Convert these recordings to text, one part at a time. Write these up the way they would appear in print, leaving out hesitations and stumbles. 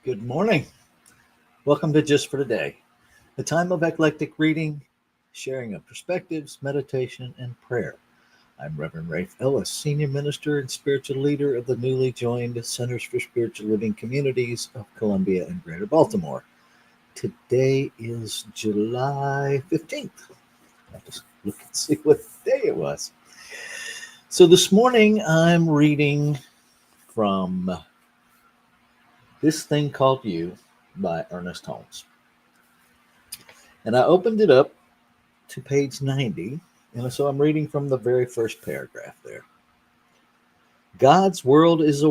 Good morning. Welcome to Just for Today, a time of eclectic reading, sharing of perspectives, meditation, and prayer. I'm Reverend Rafe Ellis, Senior Minister and Spiritual Leader of the newly joined Centers for Spiritual Living Communities of Columbia and Greater Baltimore. Today is July 15th. I'll just look and see what day it was. So this morning I'm reading from This Thing Called You by Ernest Holmes. And I opened it up to page 90, and so I'm reading from the very first paragraph there. God's world is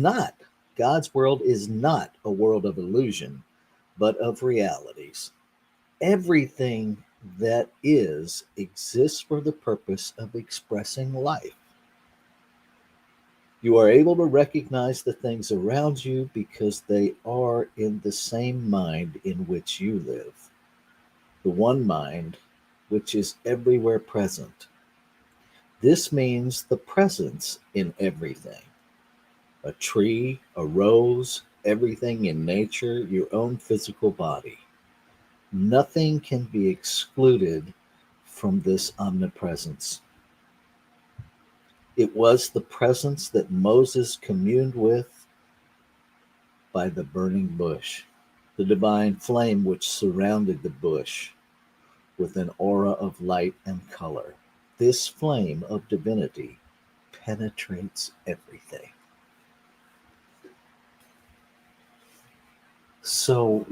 not a world of illusion, but of realities. Everything that is exists for the purpose of expressing life. You are able to recognize the things around you because they are in the same mind in which you live. The one mind which is everywhere present. This means the presence in everything. A tree, a rose, everything in nature, your own physical body. Nothing can be excluded from this omnipresence. It was the presence that Moses communed with by the burning bush, the divine flame which surrounded the bush with an aura of light and color. This flame of divinity penetrates everything. So,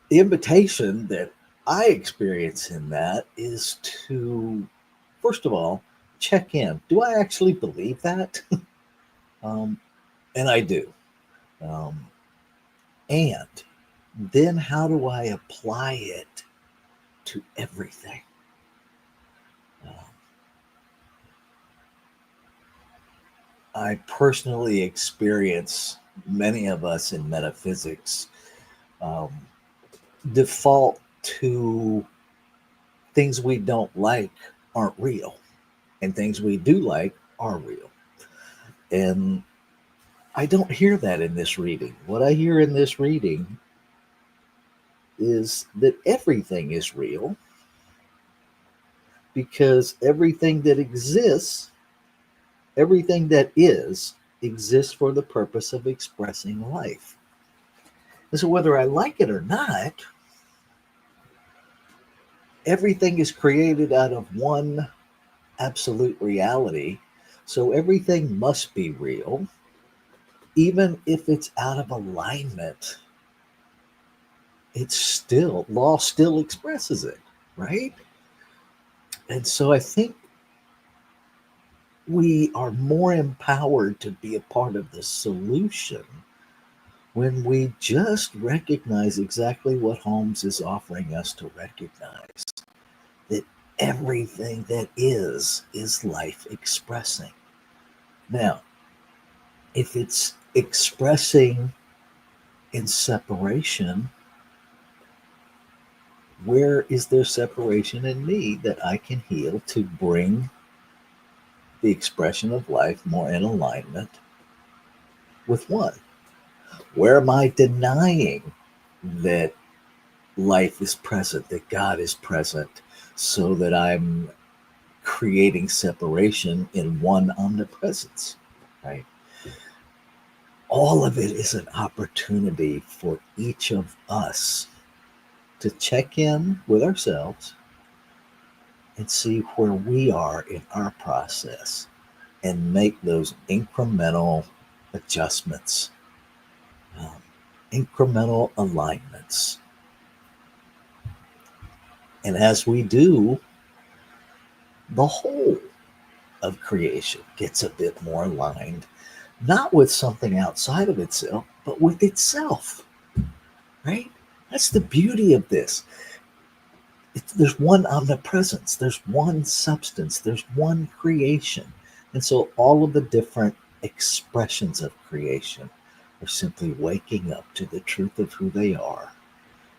the invitation that I experience in that is to, first of all, check in. Do I actually believe that? And I do. Um, and then how do I apply it to everything? Um, I personally experience many of us in metaphysics um, default to things we don't like aren't real, and things we do like are real. And I don't hear that in this reading. What I hear in this reading is that everything is real because everything that exists, everything that is, exists for the purpose of expressing life. And so, whether I like it or not, everything is created out of one absolute reality. So, everything must be real, even if it's out of alignment. It's still, law still expresses it, right? And so, I think we are more empowered to be a part of the solution when we just recognize exactly what Holmes is offering us to recognize, that everything that is life expressing. Now, if it's expressing in separation, where is there separation in me that I can heal to bring the expression of life more in alignment with one? Where am I denying that life is present, that God is present, so that I'm creating separation in one omnipresence, right? All of it is an opportunity for each of us to check in with ourselves and see where we are in our process and make those incremental adjustments, um, incremental alignments. And as we do, the whole of creation gets a bit more aligned, not with something outside of itself, but with itself, right? That's the beauty of this. There's one omnipresence, there's one substance, there's one creation. And so all of the different expressions of creation are simply waking up to the truth of who they are.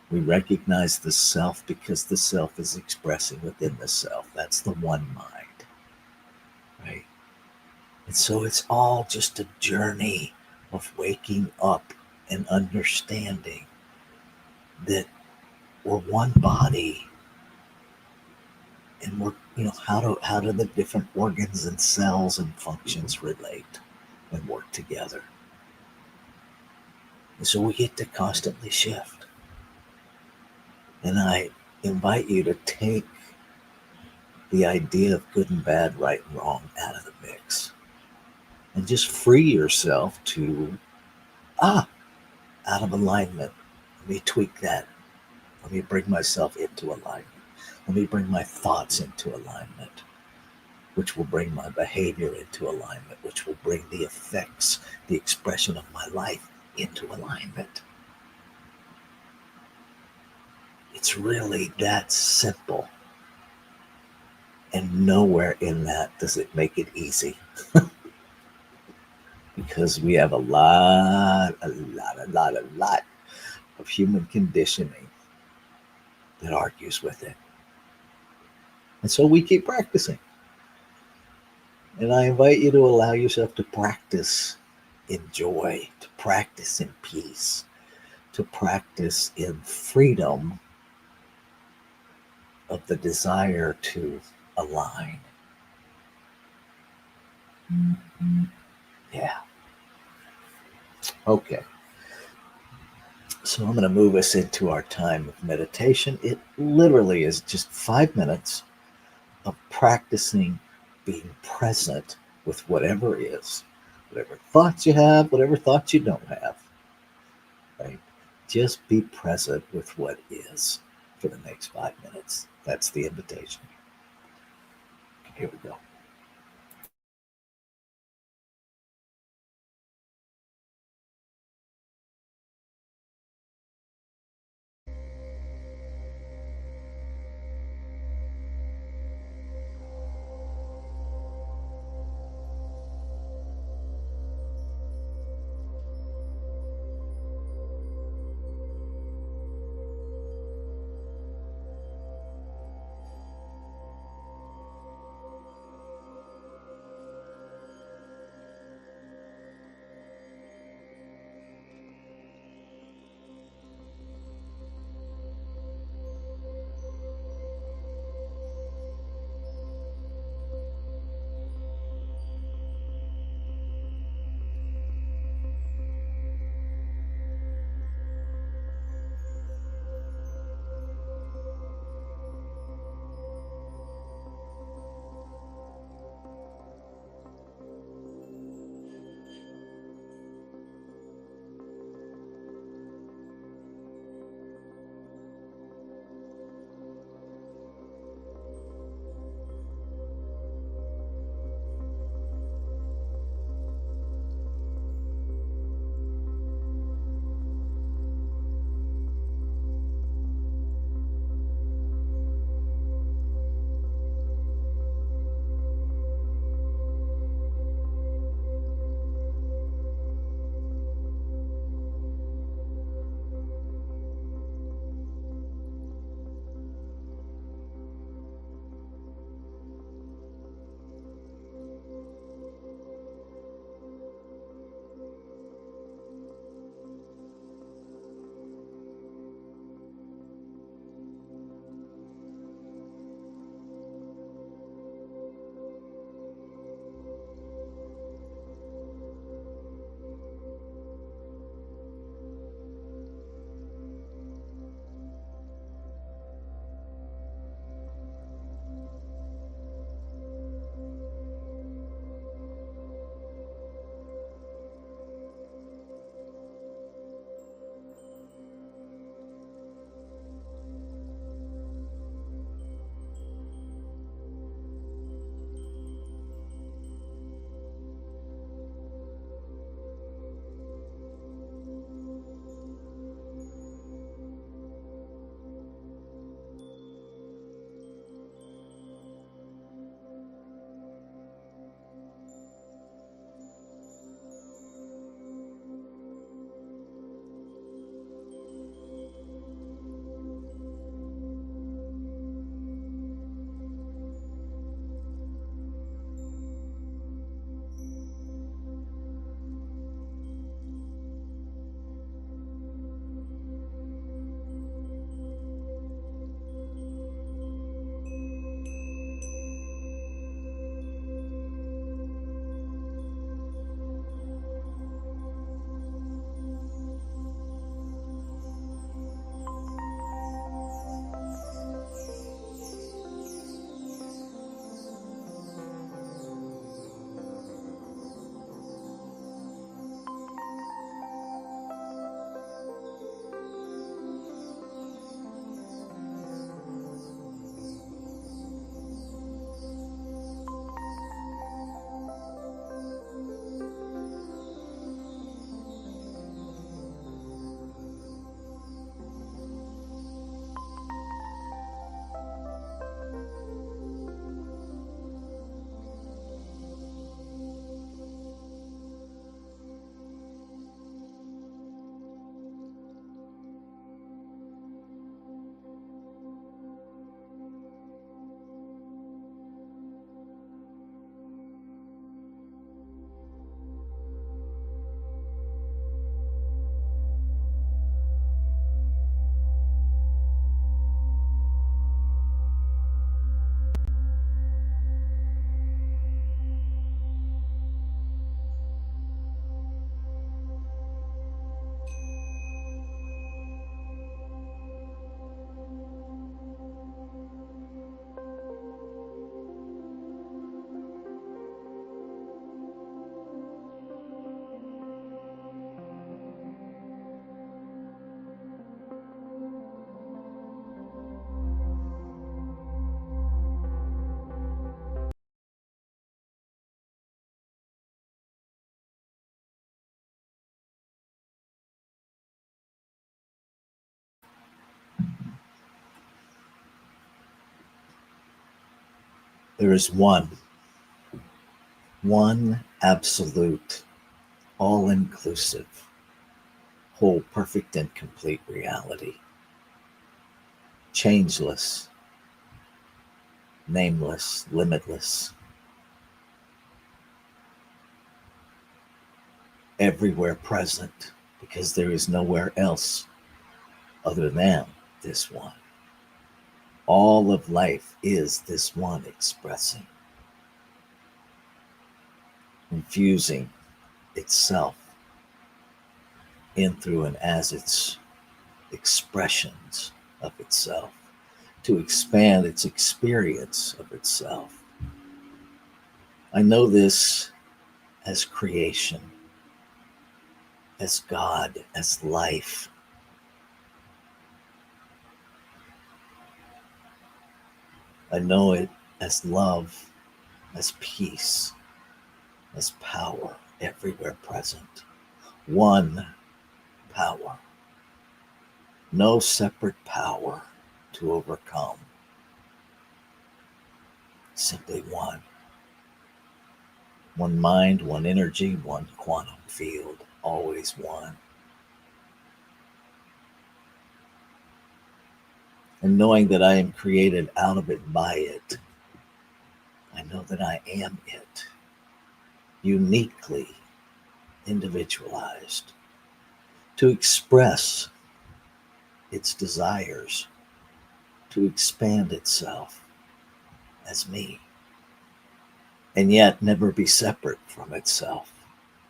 We recognize the self because the self is expressing within the self. That's the one mind, right? And so it's all just a journey of waking up and understanding that we're one body, and we're, how do the different organs and cells and functions relate and work together. And so we get to constantly shift. And I invite you to take the idea of good and bad, right and wrong out of the mix, and just free yourself to, out of alignment. Let me tweak that. Let me bring myself into alignment. Let me bring my thoughts into alignment, which will bring my behavior into alignment, which will bring the effects, the expression of my life into alignment. It's really that simple. And nowhere in that does it make it easy. Because we have a lot of human conditioning that argues with it. And so we keep practicing. And I invite you to allow yourself to practice in joy, to practice in peace, to practice in freedom of the desire to align. Yeah. Okay. So I'm going to move us into our time of meditation. It literally is just 5 minutes of practicing being present with whatever is, whatever thoughts you have, whatever thoughts you don't have, right? Just be present with what is for the next 5 minutes. That's the invitation. Here we go. There is one absolute, all-inclusive, whole, perfect, and complete reality. Changeless, nameless, limitless, everywhere present, because there is nowhere else other than this one. All of life is this one expressing, infusing itself in, through, and as its expressions of itself, to expand its experience of itself. I know this as creation, as God, as life. I know it as love, as peace, as power, everywhere present. One power. No separate power to overcome. Simply one. One mind, one energy, one quantum field. Always one. And knowing that I am created out of it, by it, I know that I am it. Uniquely individualized. To express its desires, to expand itself as me, and yet never be separate from itself,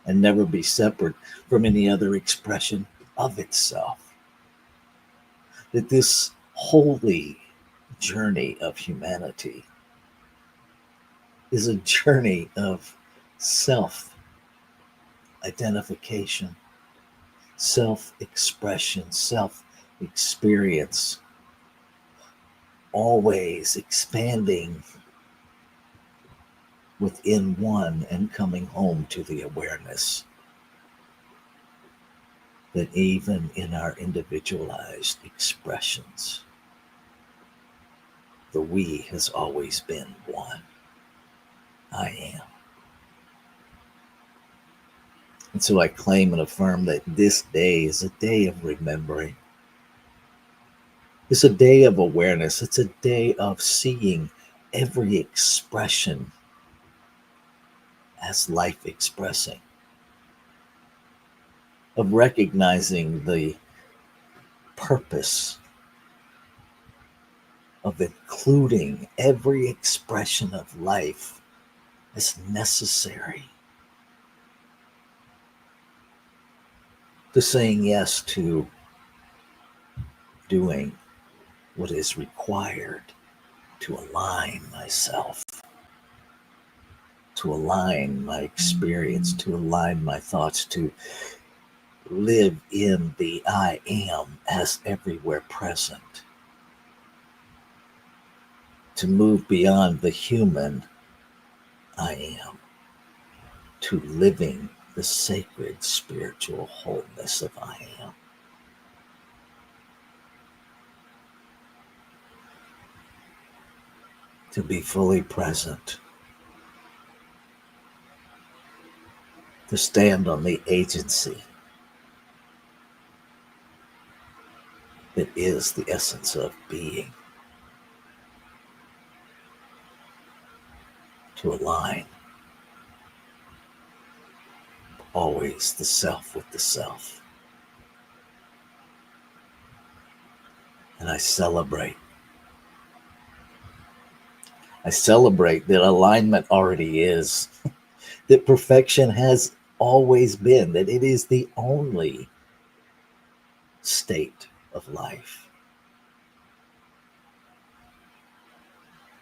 and never be separate from any other expression of itself. That this holy journey of humanity is a journey of self-identification, self-expression, self-experience, always expanding within one and coming home to the awareness that even in our individualized expressions, the we has always been one. I am. And so I claim and affirm that this day is a day of remembering. It's a day of awareness. It's a day of seeing every expression as life expressing, of recognizing the purpose of including every expression of life as necessary to saying yes to doing what is required to align myself, to align my experience, to align my thoughts, to live in the I am as everywhere present, to move beyond the human I am to living the sacred spiritual wholeness of I am. To be fully present, to stand on the agency that is the essence of being, to align always the self with the self. And I celebrate that alignment already is, that perfection has always been, that it is the only state of life,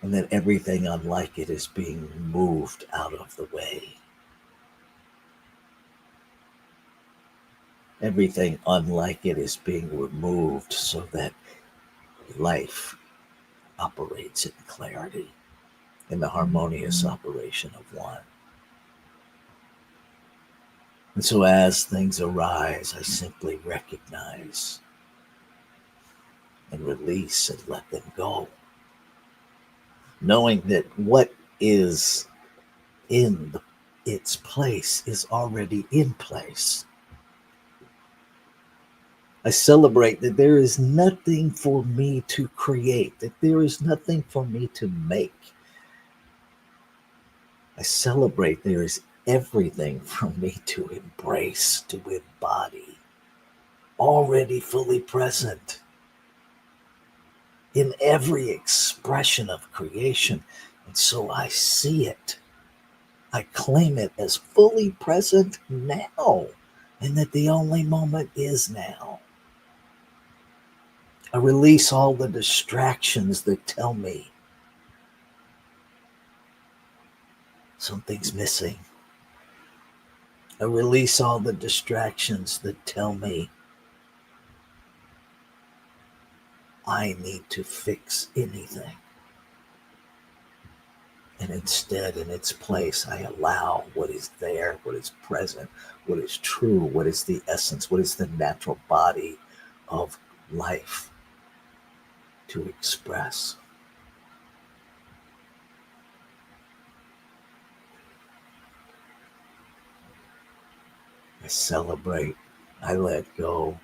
and that everything unlike it is being moved out of the way. Everything unlike it is being removed so that life operates in clarity, in the harmonious operation of one. And so as things arise, I simply recognize and release and let them go, knowing that what is its place, is already in place. I celebrate that there is nothing for me to create, that there is nothing for me to make. I celebrate there is everything for me to embrace, to embody, already fully present in every expression of creation. And so I see it. I claim it as fully present now, and that the only moment is now. I release all the distractions that tell me something's missing. I release all the distractions that tell me I need to fix anything. And instead, in its place, I allow what is there, what is present, what is true, what is the essence, what is the natural body of life to express. I celebrate, I let go,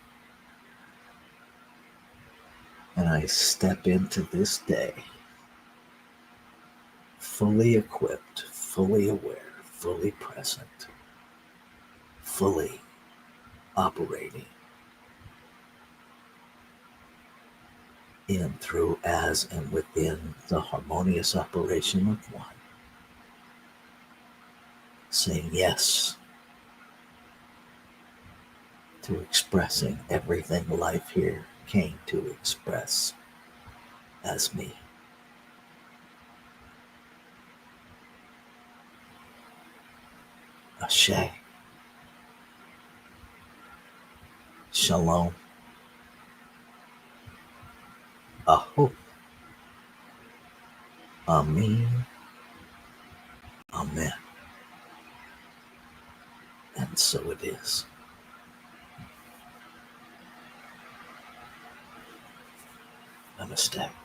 and I step into this day fully equipped, fully aware, fully present, fully operating in, through, as, and within the harmonious operation of one. Saying yes to expressing everything life here came to express as me. Ashe. Shalom. Aho. Amen. Amen. And so it is. Namaste.